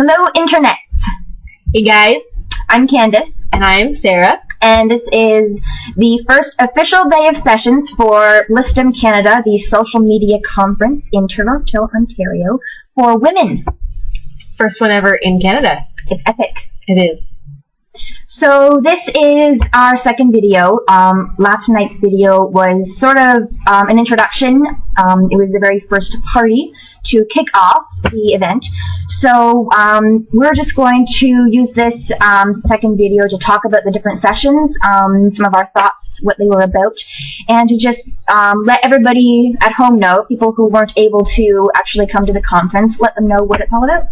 Hello, Internet. Hey guys, I'm Candace. and I'm Sarah. And this is the first official day of sessions for Blissdom Canada, the social media conference in Toronto, Ontario, for women. First one ever in Canada. It's epic. It is. So this is our second video. Last night's video was sort of an introduction. It was the very first party to kick off the event. So we're just going to use this second video to talk about the different sessions, some of our thoughts, what they were about, and to just let everybody at home know, people who weren't able to actually come to the conference, let them know what it's all about.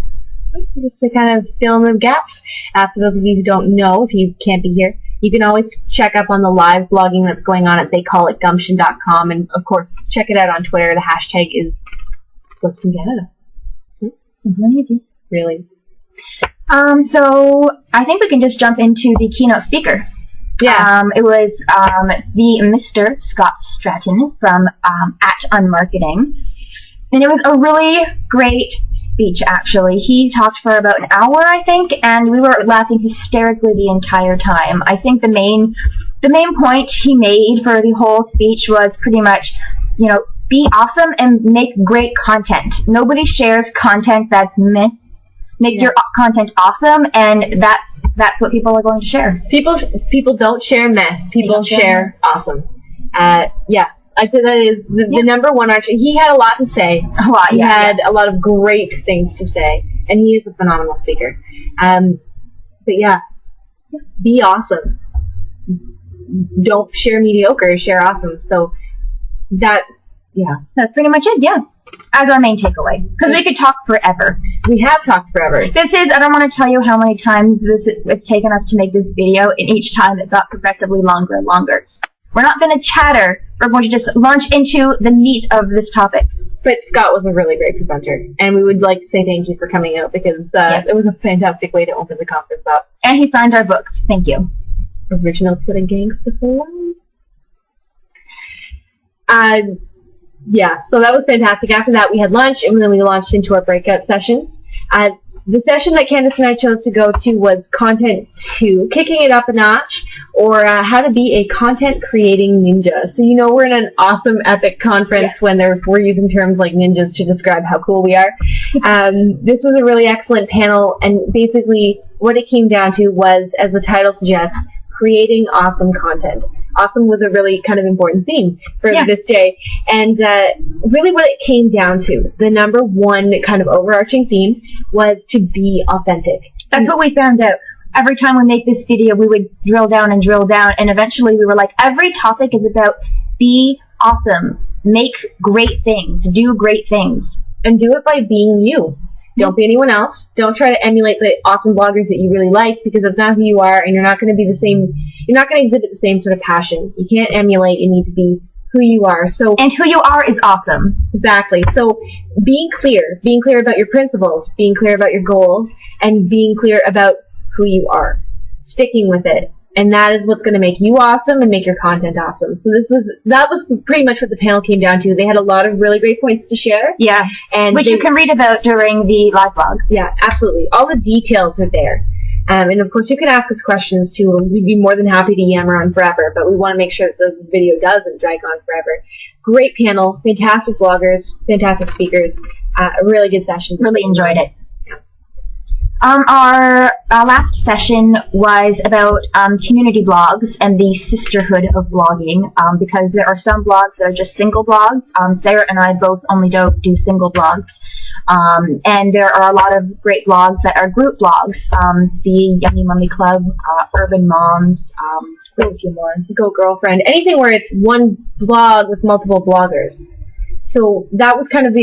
Just to kind of fill in the gaps. For those of you who don't know, if you can't be here, you can always check up on the live blogging that's going on at theycallitgumption.com, and of course, check it out on Twitter. The hashtag is Blissdom Canada. Really. So I think we can just jump into the keynote speaker. Yeah. It was the Mr. Scott Stratton from at Unmarketing, and it was a really great speech. Actually, he talked for about an hour, I think, and we were laughing hysterically the entire time. I think the main point he made for the whole speech was pretty much, you know, be awesome and make great content. Nobody shares content that's meh. Make your content awesome, and that's what people are going to share. People don't share mess. People share awesome. Yeah. I'd say that is the number one. Actually, he had a lot to say. He had a lot of great things to say, and he is a phenomenal speaker. But yeah, be awesome. Don't share mediocre. Share awesome. So that's pretty much it. Yeah, as our main takeaway, because we could talk forever. We have talked forever. I don't want to tell you how many times it's taken us to make this video, and each time it got progressively longer and longer. We're not going to chatter. We're going to just launch into the meat of this topic. But Scott was a really great presenter, and we would like to say thank you for coming out, because it was a fantastic way to open the conference up. And he signed our books. Thank you. Original Twitter Gangsta Form. Yeah, so that was fantastic. After that, we had lunch, and then we launched into our breakout sessions. The session that Candace and I chose to go to was Content 2, Kicking It Up a Notch, or How to Be a Content Creating Ninja. So you know we're in an awesome, epic conference when we're using terms like ninjas to describe how cool we are. This was a really excellent panel, and basically what it came down to was, as the title suggests, creating awesome content. Awesome was a really kind of important theme for this day. And really what it came down to, the number one kind of overarching theme, was to be authentic. That's what we found out. Every time we make this video, we would drill down, and eventually we were like, every topic is about be awesome, make great things, do great things. And do it by being you. Don't be anyone else. Don't try to emulate the awesome bloggers that you really like, because that's not who you are, and you're not going to be the same. You're not going to exhibit the same sort of passion. You can't emulate. You need to be who you are. And who you are is awesome. Exactly. So being clear about your principles, being clear about your goals, and being clear about who you are. Sticking with it. And that is what's going to make you awesome and make your content awesome. So that was pretty much what the panel came down to. They had a lot of really great points to share. Yeah, which you can read about during the live blog. Yeah, absolutely. All the details are there. And of course, you can ask us questions too, and we'd be more than happy to yammer on forever, but we want to make sure that the video doesn't drag on forever. Great panel, fantastic bloggers, fantastic speakers, a really good session. Really enjoyed it. Our last session was about community blogs and the sisterhood of blogging, because there are some blogs that are just single blogs. Sarah and I both only do single blogs. And there are a lot of great blogs that are group blogs. The Yummy Mummy Club, Urban Moms, a few more. Go Girlfriend. Anything where it's one blog with multiple bloggers. So that was kind of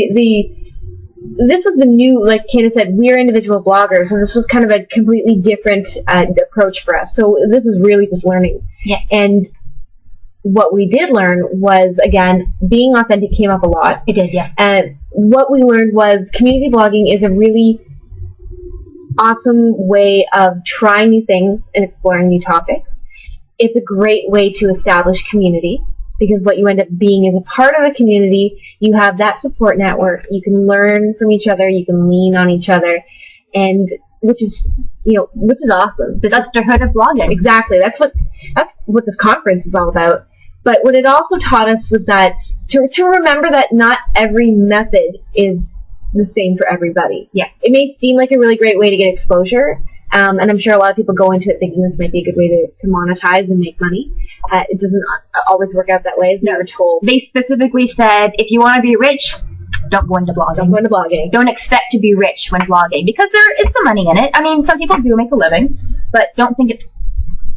this was the new, like Candace said, we're individual bloggers, and this was kind of a completely different approach for us. So this is really just learning. Yeah. And what we did learn was, again, being authentic came up a lot. It did, yeah. And what we learned was community blogging is a really awesome way of trying new things and exploring new topics. It's a great way to establish community. because what you end up being is a part of a community. You have that support network. You can learn from each other. You can lean on each other. and which is awesome. The sisterhood of blogging. Exactly. That's what this conference is all about. But what it also taught us was that to remember that not every method is the same for everybody. Yeah. It may seem like a really great way to get exposure, and I'm sure a lot of people go into it thinking this might be a good way to monetize and make money. It doesn't always work out that way, as we were told. They specifically said, if you want to be rich, don't go into blogging. Don't go into blogging. Don't expect to be rich when blogging, because there is some money in it. I mean, some people do make a living, but don't think it's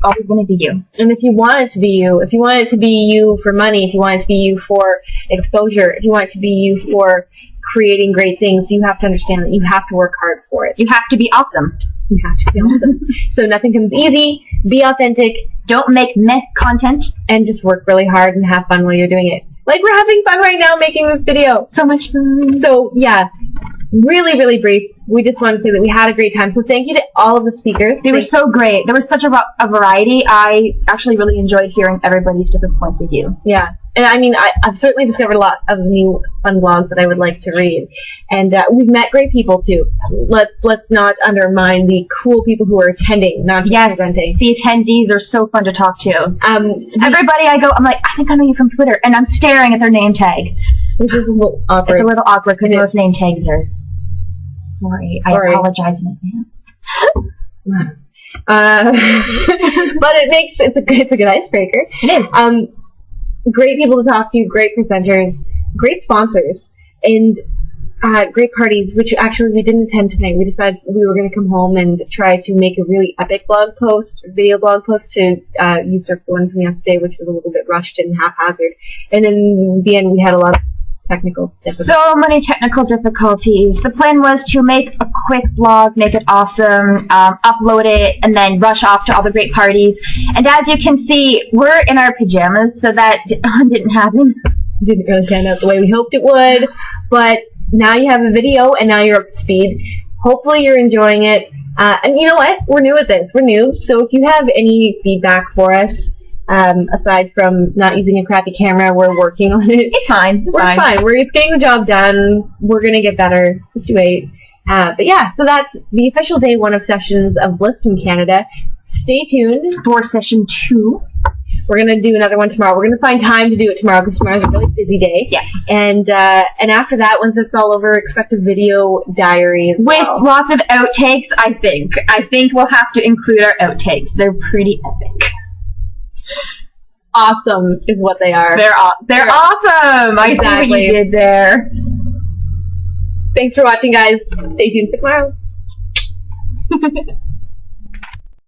always going to be you. And if you want it to be you, if you want it to be you for money, if you want it to be you for exposure, if you want it to be you for creating great things, you have to understand that you have to work hard for it. You have to be awesome. You have to be awesome. So nothing comes easy. Be authentic. Don't make meh content. And just work really hard and have fun while you're doing it. Like we're having fun right now making this video. So much fun. So yeah, really, really brief. We just want to say that we had a great time. So thank you to all of the speakers. They were so great. There was such a variety. I actually really enjoyed hearing everybody's different points of view. Yeah. And I mean, I've certainly discovered a lot of new fun blogs that I would like to read. And we've met great people too. Let's not undermine the cool people who are attending, not just presenting. The attendees are so fun to talk to. Everybody I go, I'm like, I think I know you from Twitter, and I'm staring at their name tag. Which is a little awkward. It's a little awkward because most name tags are... Sorry, I apologize in advance. But it's a good icebreaker. It is. Great people to talk to, great presenters, great sponsors, and great parties, which actually we didn't attend tonight. We decided we were going to come home and try to make a really epic video blog post to usurp the one from yesterday, which was a little bit rushed and haphazard. And in the end, we had a lot of technical difficulties. So many technical difficulties. The plan was to make a quick blog, make it awesome, upload it, and then rush off to all the great parties. And as you can see, we're in our pajamas, so that didn't happen. Didn't really pan out the way we hoped it would, but now you have a video, and now you're up to speed. Hopefully you're enjoying it. And you know what? We're new at this. We're new, so if you have any feedback for us, aside from not using a crappy camera, we're working on it. It's fine. We're fine. We're just getting the job done. We're going to get better. Just wait. But yeah, so that's the official day 1 of sessions of Blissdom Canada. Stay tuned for session 2. We're going to do another one tomorrow. We're going to find time to do it tomorrow because tomorrow's a really busy day. Yeah. And after that, once it's all over, expect a video diary as well. With lots of outtakes, I think. I think we'll have to include our outtakes. They're pretty epic. Awesome is what they are. They're awesome. I see what you did there. Thanks for watching, guys. Stay tuned for tomorrow.